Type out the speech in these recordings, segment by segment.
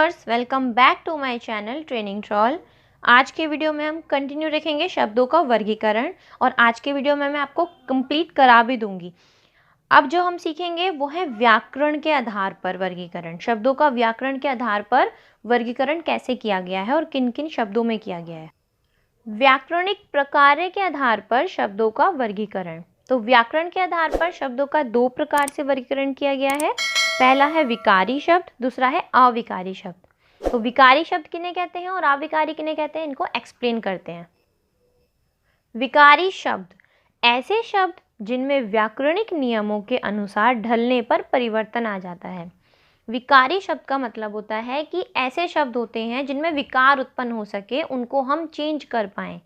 Viewers, welcome back to my channel training troll. आज के video में हम कंटिन्यू रखेंगे शब्दों का वर्गीकरण और आज के वीडियो में मैं आपको कंप्लीट करा भी दूंगी। अब जो हम सीखेंगे वो है व्याकरण के आधार पर वर्गीकरण। शब्दों का व्याकरण के आधार पर वर्गीकरण कैसे किया गया है और किन किन शब्दों में किया गया है। व्याकरणिक प्रकार के आधार पर शब्दों का वर्गीकरण। तो व्याकरण के आधार पर शब्दों का दो प्रकार से वर्गीकरण किया गया है। पहला है विकारी शब्द, दूसरा है अविकारी शब्द। तो विकारी शब्द किन्हें कहते हैं और अविकारी किन्हें कहते हैं, इनको एक्सप्लेन करते हैं। विकारी शब्द ऐसे शब्द जिनमें व्याकरणिक नियमों के अनुसार ढलने पर परिवर्तन आ जाता है। विकारी शब्द का मतलब होता है कि ऐसे शब्द होते हैं जिनमें विकार उत्पन्न हो सके, उनको हम चेंज कर पाएं।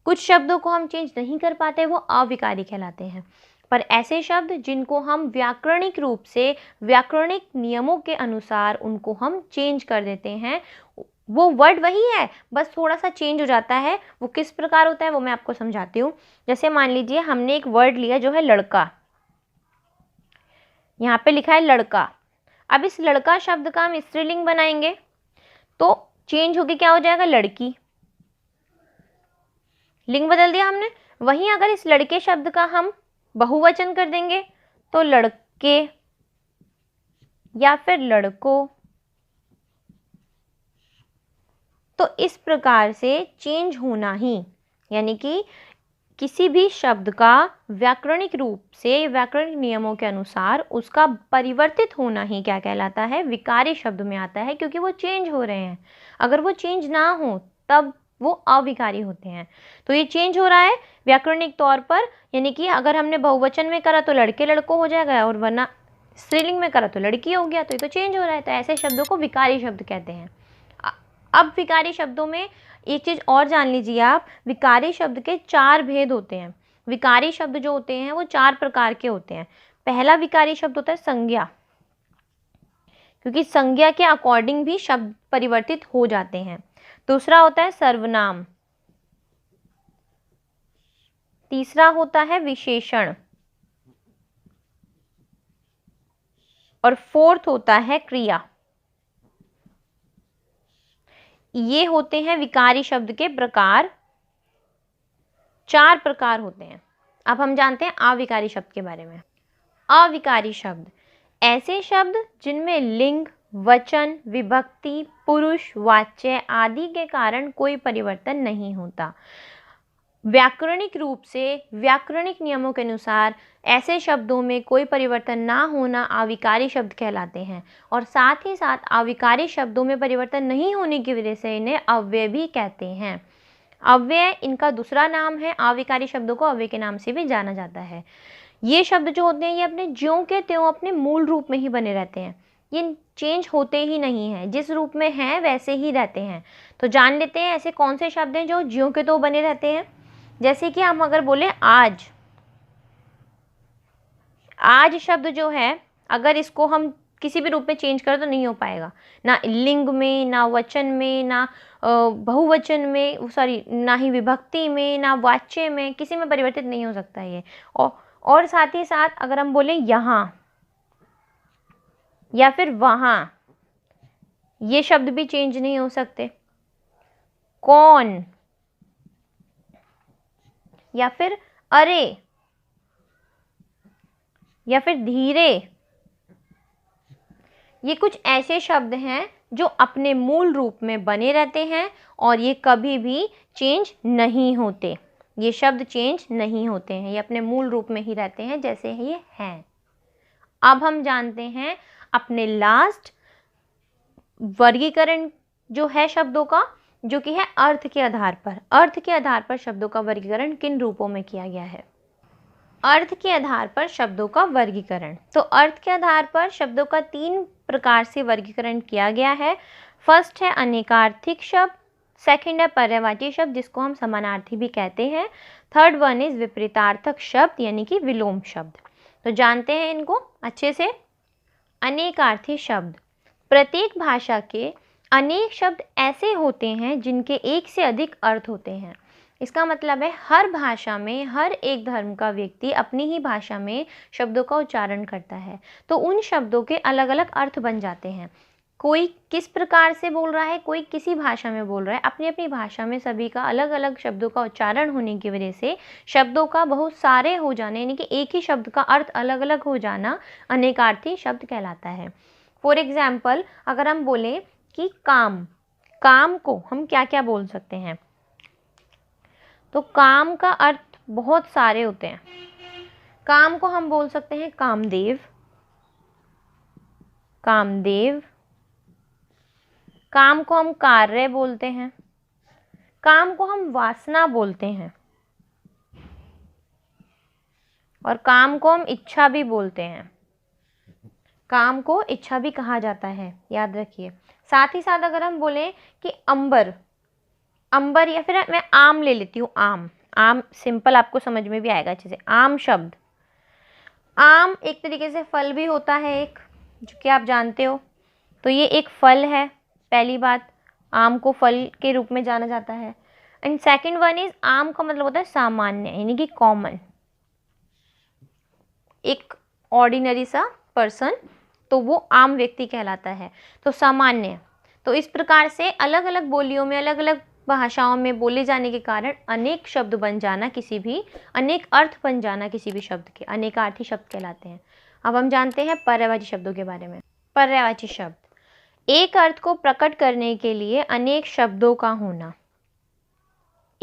कुछ शब्दों को हम चेंज नहीं कर पाते, वो अविकारी कहलाते हैं। पर ऐसे शब्द जिनको हम व्याकरणिक रूप से व्याकरणिक नियमों के अनुसार उनको हम चेंज कर देते हैं, वो वर्ड वही है, बस थोड़ा सा चेंज हो जाता है। वो किस प्रकार होता है वो मैं आपको समझाती हूँ। जैसे मान लीजिए हमने एक वर्ड लिया जो है लड़का, यहाँ पे लिखा है लड़का। अब इस लड़का शब्द का हम स्त्रीलिंग बनाएंगे तो चेंज होके क्या हो जाएगा, लड़की। लिंग बदल दिया हमने। वहीं अगर इस लड़के शब्द का हम बहुवचन कर देंगे तो लड़के या फिर लड़कों। तो इस प्रकार से चेंज होना ही, यानी कि किसी भी शब्द का व्याकरणिक रूप से व्याकरणिक नियमों के अनुसार उसका परिवर्तित होना ही क्या कहलाता है, विकारी शब्द में आता है, क्योंकि वो चेंज हो रहे हैं। अगर वो चेंज ना हो तब वो अविकारी होते हैं। तो ये चेंज हो रहा है व्याकरणिक तौर पर, यानी कि अगर हमने बहुवचन में करा तो लड़के लड़कों हो जाएगा और वरना स्त्रीलिंग में करा तो लड़की हो गया। तो ये तो चेंज हो रहा है, तो ऐसे शब्दों को विकारी शब्द कहते हैं। अब विकारी शब्दों में एक चीज और जान लीजिए आप, विकारी शब्द के चार भेद होते हैं। विकारी शब्द जो होते हैं वो चार प्रकार के होते हैं। पहला विकारी शब्द होता है संज्ञा, क्योंकि संज्ञा के अकॉर्डिंग भी शब्द परिवर्तित हो जाते हैं। दूसरा होता है सर्वनाम, तीसरा होता है विशेषण और फोर्थ होता है क्रिया। ये होते हैं विकारी शब्द के प्रकार, चार प्रकार होते हैं। अब हम जानते हैं अविकारी शब्द के बारे में। अविकारी शब्द ऐसे शब्द जिनमें लिंग, वचन, विभक्ति, पुरुष, वाच्य आदि के कारण कोई परिवर्तन नहीं होता। व्याकरणिक रूप से व्याकरणिक नियमों के अनुसार ऐसे शब्दों में कोई परिवर्तन ना होना अविकारी शब्द कहलाते हैं। और साथ ही साथ अविकारी शब्दों में परिवर्तन नहीं होने की वजह से इन्हें अव्यय भी कहते हैं। अव्यय इनका दूसरा नाम है। अविकारी शब्दों को अव्यय के नाम से भी जाना जाता है। ये शब्द जो होते हैं ये अपने ज्यों के त्यों अपने मूल रूप में ही बने रहते हैं, ये चेंज होते ही नहीं हैं, जिस रूप में हैं वैसे ही रहते हैं। तो जान लेते हैं ऐसे कौन से शब्द हैं जो ज्यों के त्यों बने रहते हैं। जैसे कि हम अगर बोले आज, आज शब्द जो है अगर इसको हम किसी भी रूप में चेंज करें तो नहीं हो पाएगा, ना लिंग में, ना वचन में, ना बहुवचन में, सॉरी ना ही विभक्ति में, ना वाच्य में, किसी में परिवर्तित नहीं हो सकता ये। और साथ ही साथ अगर हम बोले यहाँ या फिर वहाँ, ये शब्द भी चेंज नहीं हो सकते। कौन या फिर अरे या फिर धीरे, ये कुछ ऐसे शब्द हैं जो अपने मूल रूप में बने रहते हैं और ये कभी भी चेंज नहीं होते। ये शब्द चेंज नहीं होते हैं, ये अपने मूल रूप में ही रहते हैं जैसे ये हैं। अब हम जानते हैं अपने लास्ट वर्गीकरण जो है शब्दों का, जो कि है अर्थ के आधार पर। अर्थ के आधार पर शब्दों का वर्गीकरण किन रूपों में किया गया है। अर्थ के आधार पर शब्दों का वर्गीकरण। तो अर्थ के आधार पर शब्दों का तीन प्रकार से वर्गीकरण किया गया है। फर्स्ट है अनेकार्थिक शब्द, सेकंड है पर्यायवाची शब्द जिसको हम समानार्थी भी कहते हैं, थर्ड वन इज विपरीतार्थक शब्द यानी कि विलोम शब्द। तो जानते हैं इनको अच्छे से। अनेकार्थी शब्द, प्रत्येक भाषा के अनेक शब्द ऐसे होते हैं जिनके एक से अधिक अर्थ होते हैं। इसका मतलब है हर भाषा में हर एक धर्म का व्यक्ति अपनी ही भाषा में शब्दों का उच्चारण करता है, तो उन शब्दों के अलग अलग अर्थ बन जाते हैं। कोई किस प्रकार से बोल रहा है, कोई किसी भाषा में बोल रहा है, अपनी अपनी भाषा में सभी का अलग अलग शब्दों का उच्चारण होने की वजह से शब्दों का बहुत सारे हो जाने, यानी कि एक ही शब्द का अर्थ अलग अलग हो जाना अनेकार्थी शब्द कहलाता है। फॉर एग्जाम्पल, अगर हम बोले कि काम, काम को हम क्या क्या बोल सकते हैं, तो काम का अर्थ बहुत सारे होते हैं। काम को हम बोल सकते हैं कामदेव, कामदेव। काम को हम कार्य बोलते हैं, काम को हम वासना बोलते हैं, और काम को हम इच्छा भी बोलते हैं। काम को इच्छा भी कहा जाता है, याद रखिए। साथ ही साथ अगर हम बोले कि अंबर, अंबर, या फिर मैं आम ले लेती हूँ, आम, आम सिंपल आपको समझ में भी आएगा अच्छे से। आम शब्द, आम एक तरीके से फल भी होता है एक, जो कि आप जानते हो। तो ये एक फल है, पहली बात, आम को फल के रूप में जाना जाता है। एंड सेकंड वन इज, आम का मतलब होता है सामान्य, यानी कि कॉमन, एक ऑर्डिनरी सा पर्सन, तो वो आम व्यक्ति कहलाता है। तो सामान्य, तो इस प्रकार से अलग अलग बोलियों में, अलग अलग भाषाओं में बोले जाने के कारण अनेक शब्द बन जाना, किसी भी अनेक अर्थ बन जाना किसी भी शब्द के, अनेकार्थी शब्द कहलाते हैं। अब हम जानते हैं पर्यायवाची शब्दों के बारे में। पर्यायवाची शब्द, एक अर्थ को प्रकट करने के लिए अनेक शब्दों का होना,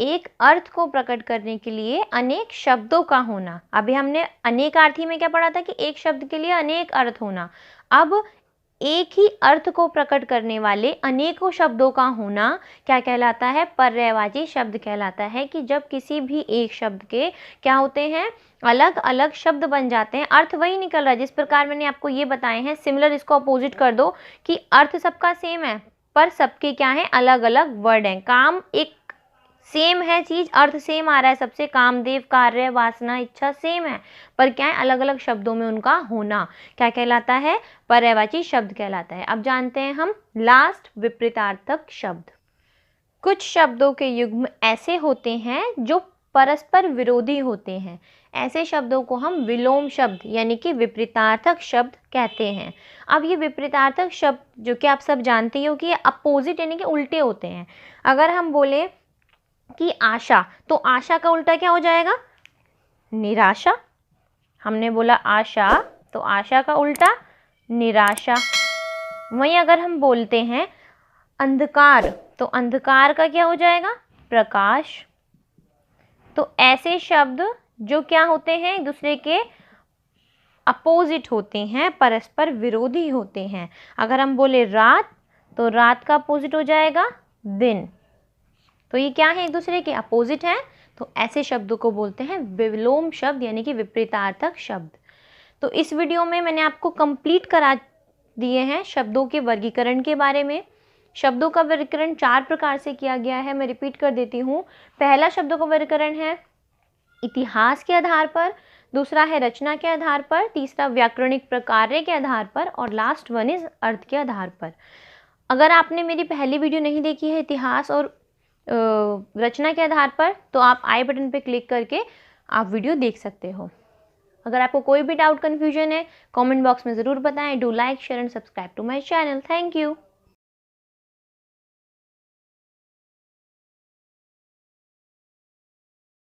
एक अर्थ को प्रकट करने के लिए अनेक शब्दों का होना। अभी हमने अनेकार्थी में क्या पढ़ा था कि एक शब्द के लिए अनेक अर्थ होना। अब एक ही अर्थ को प्रकट करने वाले अनेकों शब्दों का होना क्या कहलाता है? पर्यायवाची शब्द कहलाता है। कि जब किसी भी एक शब्द के क्या होते हैं, अलग अलग शब्द बन जाते हैं, अर्थ वही निकल रहा है। जिस प्रकार मैंने आपको ये बताए हैं, सिमिलर इसको अपोजिट कर दो कि अर्थ सबका सेम है पर सबके क्या है, अलग अलग वर्ड हैं। काम एक सेम है चीज, अर्थ सेम आ रहा है सबसे, कामदेव, कार्य, वासना, इच्छा सेम है, पर क्या है, अलग अलग शब्दों में उनका होना क्या कहलाता है? पर्यायवाची शब्द कहलाता है। अब जानते हैं हम लास्ट विपरीतार्थक शब्द। कुछ शब्दों के युग्म ऐसे होते हैं जो परस्पर विरोधी होते हैं, ऐसे शब्दों को हम विलोम शब्द यानी कि विपरीतार्थक शब्द कहते हैं। अब ये विपरीतार्थक शब्द जो कि आप सब जानते हो कि ये अपोजिट यानी कि उल्टे होते हैं। अगर हम बोले कि आशा, तो आशा का उल्टा क्या हो जाएगा? निराशा। हमने बोला आशा, तो आशा का उल्टा निराशा। वहीं अगर हम बोलते हैं अंधकार, तो अंधकार का क्या हो जाएगा? प्रकाश। तो ऐसे शब्द जो क्या होते हैं, एक दूसरे के अपोजिट होते हैं, परस्पर विरोधी होते हैं। अगर हम बोले रात, तो रात का अपोजिट हो जाएगा दिन। तो ये क्या है, एक दूसरे के अपोजिट हैं। तो ऐसे शब्दों को बोलते हैं विलोम शब्द यानी कि विपरीतार्थक शब्द। तो इस वीडियो में मैंने आपको कंप्लीट करा दिए हैं शब्दों के वर्गीकरण के बारे में। शब्दों का वर्गीकरण 4 प्रकार से किया गया है, मैं रिपीट कर देती हूँ। पहला शब्दों का वर्गीकरण है इतिहास के आधार पर, दूसरा है रचना के आधार पर, तीसरा व्याकरणिक प्रकार्य के आधार पर, और लास्ट वन इज अर्थ के आधार पर। अगर आपने मेरी पहली वीडियो नहीं देखी है इतिहास और रचना के आधार पर, तो आप आई बटन पे क्लिक करके आप वीडियो देख सकते हो। अगर आपको कोई भी डाउट कन्फ्यूजन है, कमेंट बॉक्स में ज़रूर बताएं। Do like, share and subscribe to my channel. Thank you.